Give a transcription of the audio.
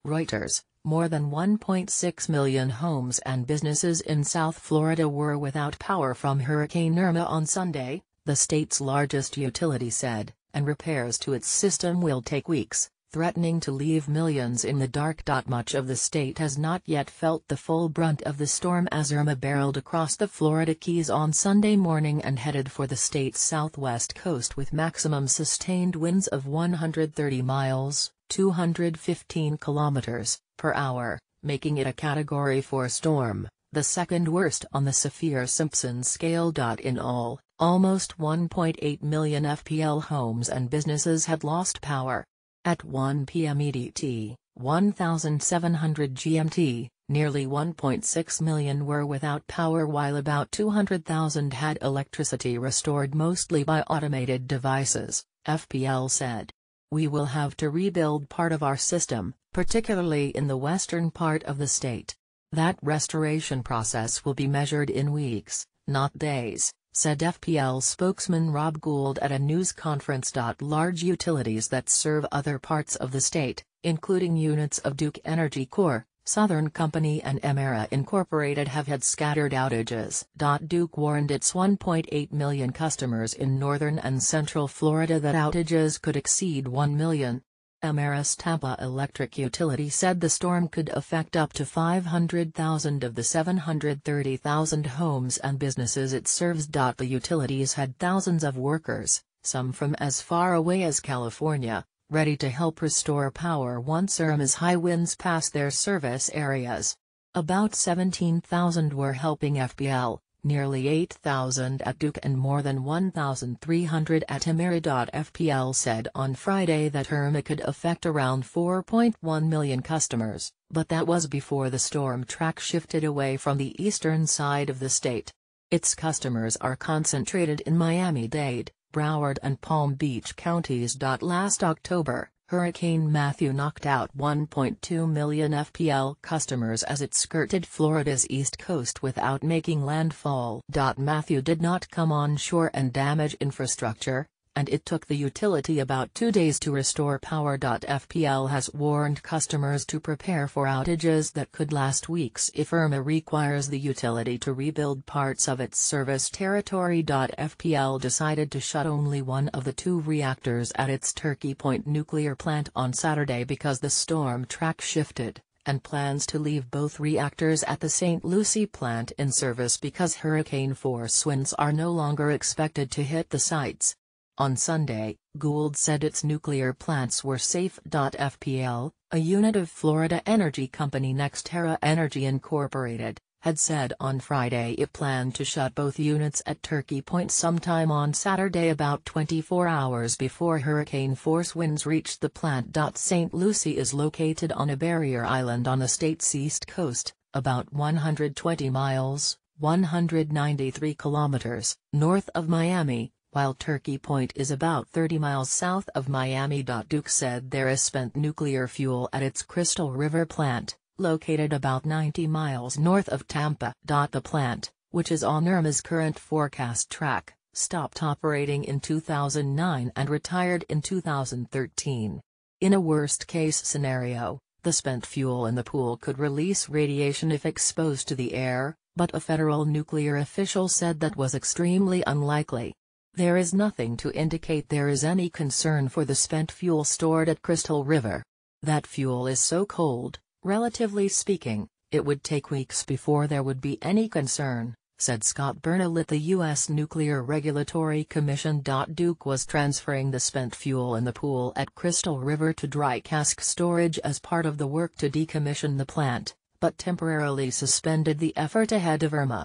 Reuters, more than 1.6 million homes and businesses in South Florida were without power from Hurricane Irma on Sunday, the state's largest utility said, and repairs to its system will take weeks, threatening to leave millions in the dark. Much of the state has not yet felt the full brunt of the storm as Irma barreled across the Florida Keys on Sunday morning and headed for the state's southwest coast with maximum sustained winds of 130 miles (215 kilometers) per hour, making it a Category 4 storm, the second worst on the Saffir-Simpson scale. In all, almost 1.8 million FPL homes and businesses had lost power. At 1 p.m. EDT, 1700 GMT, nearly 1.6 million were without power while about 200,000 had electricity restored mostly by automated devices, FPL said. We will have to rebuild part of our system, particularly in the western part of the state. That restoration process will be measured in weeks, not days, said FPL spokesman Rob Gould at a news conference. Large utilities that serve other parts of the state, including units of Duke Energy Corp., Southern Company and Emera Incorporated have had scattered outages. Duke warned its 1.8 million customers in northern and central Florida that outages could exceed 1 million. Emera's Tampa Electric Utility said the storm could affect up to 500,000 of the 730,000 homes and businesses it serves. The utilities had thousands of workers, some from as far away as California, ready to help restore power once Irma's high winds passed their service areas. About 17,000 were helping FPL, nearly 8,000 at Duke and more than 1,300 at Emera. FPL said on Friday that Irma could affect around 4.1 million customers, but that was before the storm track shifted away from the eastern side of the state. Its customers are concentrated in Miami-Dade, Broward and Palm Beach counties. Last October, Hurricane Matthew knocked out 1.2 million FPL customers as it skirted Florida's east coast without making landfall. Matthew did not come on shore and damage infrastructure, and it took the utility about 2 days to restore power. FPL has warned customers to prepare for outages that could last weeks if Irma requires the utility to rebuild parts of its service territory. FPL decided to shut only one of the 2 reactors at its Turkey Point nuclear plant on Saturday because the storm track shifted, and plans to leave both reactors at the St. Lucie plant in service because hurricane-force winds are no longer expected to hit the sites. On Sunday, Gould said its nuclear plants were safe. FPL, a unit of Florida energy company NextEra Energy Incorporated, had said on Friday it planned to shut both units at Turkey Point sometime on Saturday about 24 hours before hurricane-force winds reached the plant. St. Lucie is located on a barrier island on the state's east coast, about 120 miles, 193 kilometers, north of Miami, while Turkey Point is about 30 miles south of Miami. Duke said there is spent nuclear fuel at its Crystal River plant, located about 90 miles north of Tampa. The plant, which is on Irma's current forecast track, stopped operating in 2009 and retired in 2013. In a worst-case scenario, the spent fuel in the pool could release radiation if exposed to the air, but a federal nuclear official said that was extremely unlikely. There is nothing to indicate there is any concern for the spent fuel stored at Crystal River. That fuel is so cold, relatively speaking, it would take weeks before there would be any concern, said Scott Burnell at the U.S. Nuclear Regulatory Commission. Duke was transferring the spent fuel in the pool at Crystal River to dry cask storage as part of the work to decommission the plant, but temporarily suspended the effort ahead of Irma.